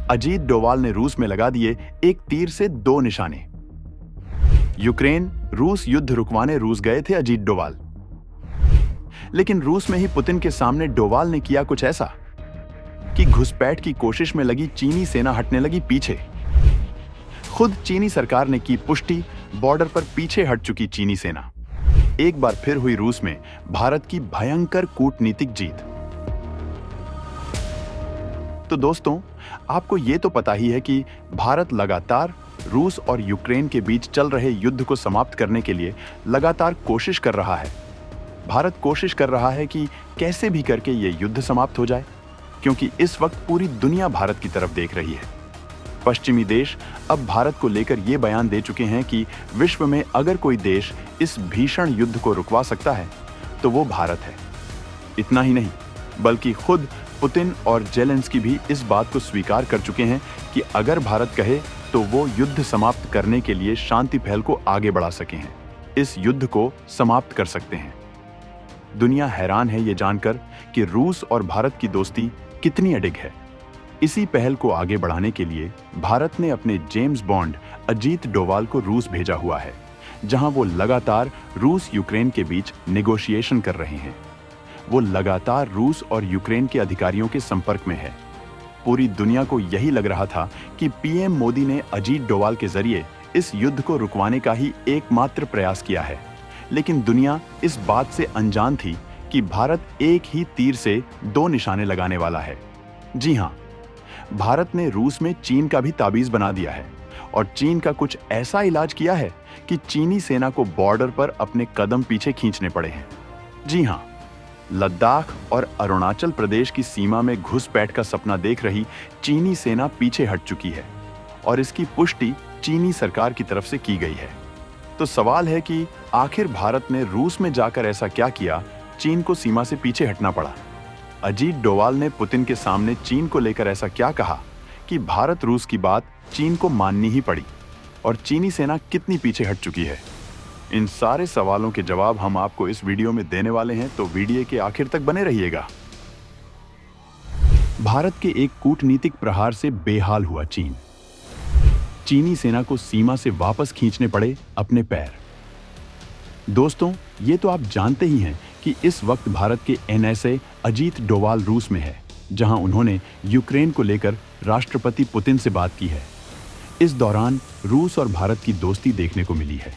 अजीत डोवाल ने रूस में लगा दिए एक तीर से दो निशाने। यूक्रेन रूस युद्ध रुकवाने रूस गए थे अजीत डोवाल, लेकिन रूस में ही पुतिन के सामने डोवाल ने किया कुछ ऐसा कि घुसपैठ की कोशिश में लगी चीनी सेना हटने लगी पीछे। खुद चीनी सरकार ने की पुष्टि, बॉर्डर पर पीछे हट चुकी चीनी सेना। एक बार फिर हुई रूस में भारत की भयंकर कूटनीतिक जीत। तो दोस्तों, आपको यह तो पता ही है कि भारत लगातार रूस और यूक्रेन के बीच चल रहे युद्ध को समाप्त करने के लिए लगातार कोशिश कर रहा है। भारत कोशिश कर रहा है कि कैसे भी करके यह युद्ध समाप्त हो जाए, क्योंकि इस वक्त पूरी दुनिया भारत की तरफ देख रही है। पश्चिमी देश अब भारत को लेकर यह बयान दे चुके हैं कि विश्व में अगर कोई देश इस भीषण युद्ध को रुकवा सकता है तो वो भारत है। इतना ही नहीं, बल्कि खुद पुतिन और जेलेंस्की भी इस बात को स्वीकार कर चुके हैं कि अगर भारत कहे तो वो युद्ध समाप्त करने के लिए शांति पहल को आगे बढ़ा सके हैं, इस युद्ध को समाप्त कर सकते हैं। दुनिया हैरान है ये जानकर कि रूस और भारत की दोस्ती कितनी अडिग है। इसी पहल को आगे बढ़ाने के लिए भारत ने अपने जेम्स बॉन्ड अजीत डोवाल को रूस भेजा हुआ है, जहां वो लगातार रूस यूक्रेन के बीच नेगोशिएशन कर रहे हैं। वो लगातार रूस और यूक्रेन के अधिकारियों के संपर्क में है। पूरी दुनिया को यही लग रहा था कि पीएम मोदी ने अजीत डोवाल के जरिए इस युद्ध को रुकवाने का ही एकमात्र प्रयास किया है, लेकिन दुनिया इस बात से अनजान थी कि भारत एक ही तीर से दो निशाने लगाने वाला है। जी हां, भारत ने रूस में चीन का भी ताबीज बना दिया है और चीन का कुछ ऐसा इलाज किया है कि चीनी सेना को बॉर्डर पर अपने कदम पीछे खींचने पड़े हैं। जी हां, लद्दाख और अरुणाचल प्रदेश की सीमा में घुसपैठ का सपना देख रही चीनी सेना पीछे हट चुकी है और इसकी पुष्टि चीनी सरकार की तरफ से की गई है। तो सवाल है कि आखिर भारत ने रूस में जाकर ऐसा क्या किया, चीन को सीमा से पीछे हटना पड़ा। अजीत डोवाल ने पुतिन के सामने चीन को लेकर ऐसा क्या कहा कि भारत रूस की बात चीन को माननी ही पड़ी, और चीनी सेना कितनी पीछे हट चुकी है। इन सारे सवालों के जवाब हम आपको इस वीडियो में देने वाले हैं, तो वीडियो के आखिर तक बने रहिएगा। भारत के एक कूटनीतिक प्रहार से बेहाल हुआ चीन। चीनी सेना को सीमा से वापस खींचने पड़े अपने पैर। दोस्तों, ये तो आप जानते ही हैं कि इस वक्त भारत के एनएसए अजीत डोवाल रूस में है, जहां उन्होंने यूक्रेन को लेकर राष्ट्रपति पुतिन से बात की है। इस दौरान रूस और भारत की दोस्ती देखने को मिली है,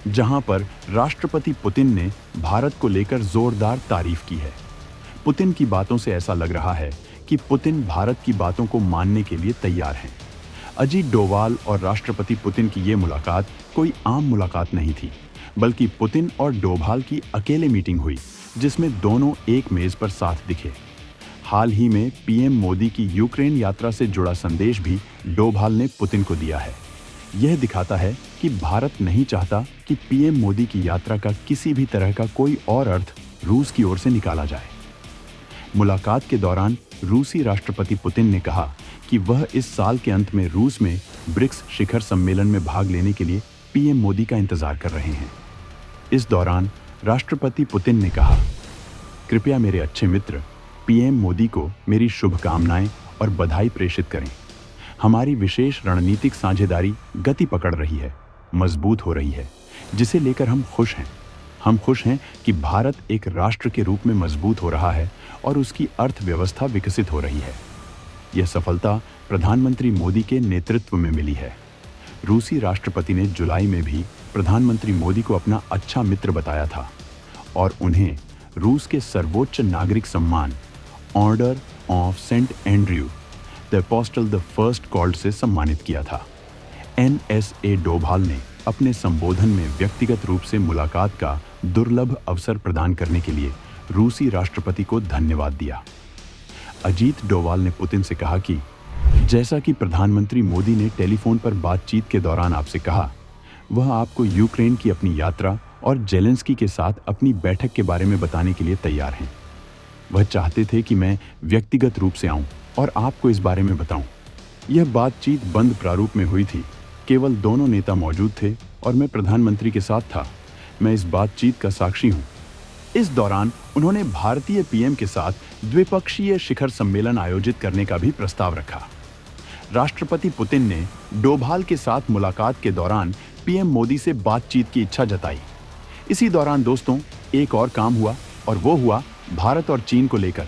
जहां पर राष्ट्रपति पुतिन ने भारत को लेकर जोरदार तारीफ की है। पुतिन की बातों से ऐसा लग रहा है कि पुतिन भारत की बातों को मानने के लिए तैयार हैं। अजीत डोवाल और राष्ट्रपति पुतिन की ये मुलाकात कोई आम मुलाकात नहीं थी, बल्कि पुतिन और डोभाल की अकेले मीटिंग हुई, जिसमें दोनों एक मेज पर साथ दिखे। हाल ही में पीएम मोदी की यूक्रेन यात्रा से जुड़ा संदेश भी डोभाल ने पुतिन को दिया है। यह दिखाता है कि भारत नहीं चाहता कि पीएम मोदी की यात्रा का किसी भी तरह का कोई और अर्थ रूस की ओर से निकाला जाए। मुलाकात के दौरान रूसी राष्ट्रपति पुतिन ने कहा कि वह इस साल के अंत में रूस में ब्रिक्स शिखर सम्मेलन में भाग लेने के लिए पीएम मोदी का इंतजार कर रहे हैं। इस दौरान राष्ट्रपति पुतिन ने कहा, कृपया मेरे अच्छे मित्र पीएम मोदी को मेरी शुभकामनाएं और बधाई प्रेषित करें। हमारी विशेष रणनीतिक साझेदारी गति पकड़ रही है, मजबूत हो रही है, जिसे लेकर हम खुश हैं। हम खुश हैं कि भारत एक राष्ट्र के रूप में मजबूत हो रहा है और उसकी अर्थव्यवस्था विकसित हो रही है। यह सफलता प्रधानमंत्री मोदी के नेतृत्व में मिली है। रूसी राष्ट्रपति ने जुलाई में भी प्रधानमंत्री मोदी को अपना अच्छा मित्र बताया था और उन्हें रूस के सर्वोच्च नागरिक सम्मान Order of Saint Andrew the Apostle the First Called से सम्मानित किया था। एनएसए डोभाल ने अपने संबोधन में व्यक्तिगत रूप से मुलाकात का दुर्लभ अवसर प्रदान करने के लिए रूसी राष्ट्रपति को धन्यवाद दिया। अजीत डोवाल ने पुतिन से कहा कि जैसा कि प्रधानमंत्री मोदी ने टेलीफोन पर बातचीत के दौरान आपसे कहा, वह आपको यूक्रेन की अपनी यात्रा और जेलेंस्की के साथ अपनी बैठक के बारे में बताने के लिए तैयार हैं। वह चाहते थे कि मैं व्यक्तिगत रूप से आऊं और आपको इस बारे में बताऊं। यह बातचीत बंद प्रारूप में हुई थी, केवल दोनों नेता मौजूद थे और मैं प्रधानमंत्री के साथ था। मैं इस बातचीत का साक्षी हूं। इस दौरान उन्होंने भारतीय पीएम के साथ द्विपक्षीय शिखर सम्मेलन आयोजित करने का भी प्रस्ताव रखा। राष्ट्रपति पुतिन ने डोभाल के साथ मुलाकात के दौरान पीएम मोदी से बातचीत की इच्छा जताई। इसी दौरान दोस्तों एक और काम हुआ और वो हुआ भारत और चीन को लेकर।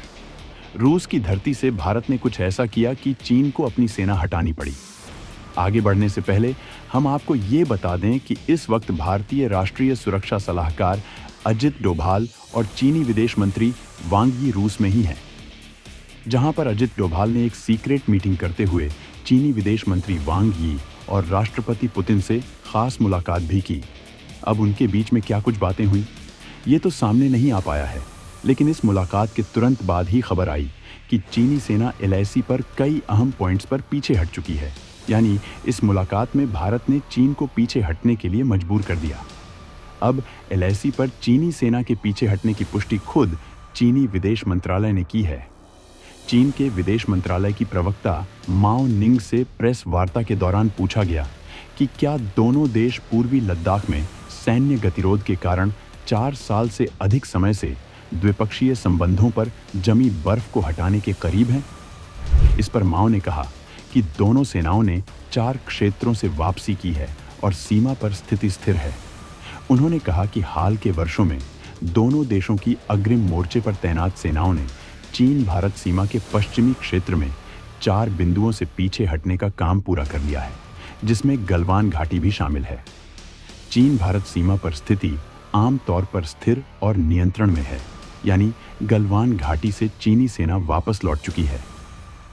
रूस की धरती से भारत ने कुछ ऐसा किया कि चीन को अपनी सेना हटानी पड़ी। आगे बढ़ने से पहले हम आपको ये बता दें कि इस वक्त भारतीय राष्ट्रीय सुरक्षा सलाहकार अजित डोभाल और चीनी विदेश मंत्री वांग यी रूस में ही हैं, जहां पर अजित डोभाल ने एक सीक्रेट मीटिंग करते हुए चीनी विदेश मंत्री वांग यी और राष्ट्रपति पुतिन से खास मुलाकात भी की। अब उनके बीच में क्या कुछ बातें हुई ये तो सामने नहीं आ पाया है, लेकिन इस मुलाकात के तुरंत बाद ही खबर आई कि चीनी सेना एलएसी पर कई अहम पॉइंट्स पर पीछे हट चुकी है। यानी इस मुलाकात में भारत ने चीन को पीछे हटने के लिए मजबूर कर दिया। अब एलएसी पर चीनी सेना के पीछे हटने की पुष्टि खुद चीनी विदेश मंत्रालय ने की है। चीन के विदेश मंत्रालय की प्रवक्ता माओ निंग से प्रेस वार्ता के दौरान पूछा गया कि क्या दोनों देश पूर्वी लद्दाख में सैन्य गतिरोध के कारण 4 साल से अधिक समय से द्विपक्षीय संबंधों पर जमी बर्फ को हटाने के करीब हैं? इस पर माओ ने कहा कि दोनों सेनाओं ने 4 क्षेत्रों से वापसी की है और सीमा पर स्थिति स्थिर है। उन्होंने कहा कि हाल के वर्षों में दोनों देशों की अग्रिम मोर्चे पर तैनात सेनाओं ने चीन भारत सीमा के पश्चिमी क्षेत्र में 4 बिंदुओं से पीछे हटने का काम पूरा कर लिया है, जिसमें गलवान घाटी भी शामिल है। चीन भारत सीमा पर स्थिति आम तौर पर स्थिर और नियंत्रण में है, यानी गलवान घाटी से चीनी सेना वापस लौट चुकी है।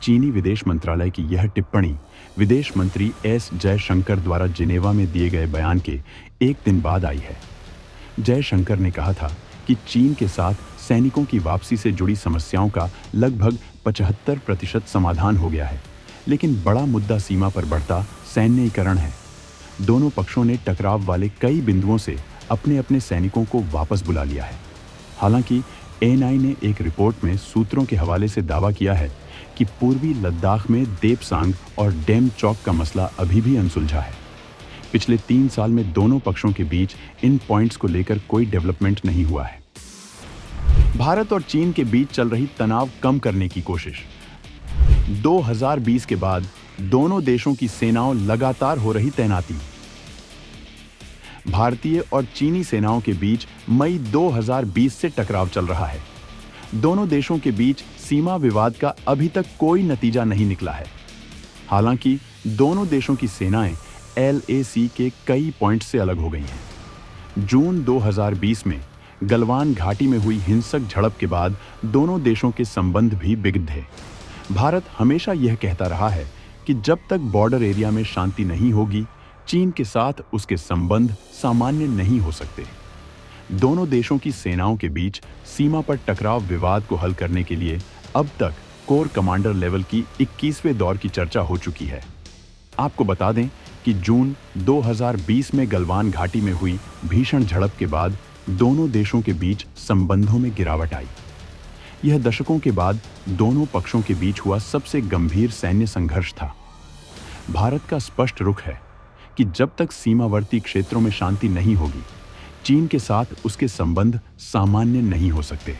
चीनी विदेश मंत्रालय की यह टिप्पणी विदेश मंत्री एस जयशंकर द्वारा जिनेवा में दिए गए बयान के एक दिन बाद आई है। जयशंकर ने कहा था कि चीन के साथ सैनिकों की वापसी से जुड़ी समस्याओं का लगभग 75% समाधान हो गया है, लेकिन बड़ा मुद्दा सीमा पर बढ़ता सैन्यीकरण है। दोनों पक्षों ने टकराव वाले कई बिंदुओं से अपने अपने सैनिकों को वापस बुला लिया है। हालांकि एएनआई ने एक रिपोर्ट में सूत्रों के हवाले से दावा किया है कि पूर्वी लद्दाख में देपसांग और डेम चौक का मसला अभी भी अनसुलझा है। पिछले 3 साल में दोनों पक्षों के बीच इन पॉइंट्स को लेकर कोई डेवलपमेंट नहीं हुआ है। भारत और चीन के बीच चल रही तनाव कम करने की कोशिश। 2020 के बाद दोनों देशों की सेनाओं लगातार हो रही तैनाती। भारतीय और चीनी सेनाओं के बीच मई 2020 से टकराव चल रहा है। दोनों देशों के बीच सीमा विवाद का अभी तक कोई नतीजा नहीं निकला है। हालांकि दोनों देशों की सेनाएं एलएसी के कई पॉइंट से अलग हो गई हैं। जून 2020 में गलवान घाटी में हुई हिंसक झड़प के बाद दोनों देशों के संबंध भी बिगड़ गए। भारत हमेशा यह कहता रहा है कि जब तक बॉर्डर एरिया में शांति नहीं होगी, चीन के साथ उसके संबंध सामान्य नहीं हो सकते। दोनों देशों की सेनाओं के बीच सीमा पर टकराव विवाद को हल करने के लिए अब तक कोर कमांडर लेवल की 21वें दौर की चर्चा हो चुकी है। आपको बता दें कि जून 2020 में गलवान घाटी में हुई भीषण झड़प के बाद दोनों देशों के बीच संबंधों में गिरावट आई। यह दशकों के बाद दोनों पक्षों के बीच हुआ सबसे गंभीर सैन्य संघर्ष था। भारत का स्पष्ट रुख है कि जब तक सीमावर्ती क्षेत्रों में शांति नहीं होगी, चीन के साथ उसके संबंध सामान्य नहीं हो सकते।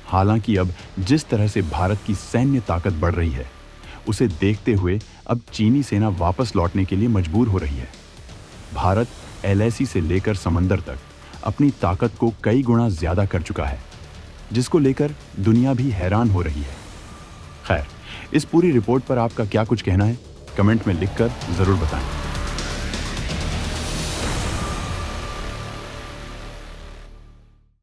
हालांकि अब जिस तरह से भारत की सैन्य ताकत बढ़ रही है, उसे देखते हुए अब चीनी सेना वापस लौटने के लिए मजबूर हो रही है। भारत एलएसी से लेकर समंदर तक अपनी ताकत को कई गुना ज्यादा कर चुका है, जिसको लेकर दुनिया भी हैरान हो रही है। खैर, इस पूरी रिपोर्ट पर आपका क्या कुछ कहना है, कमेंट में लिखकर जरूर बताएं।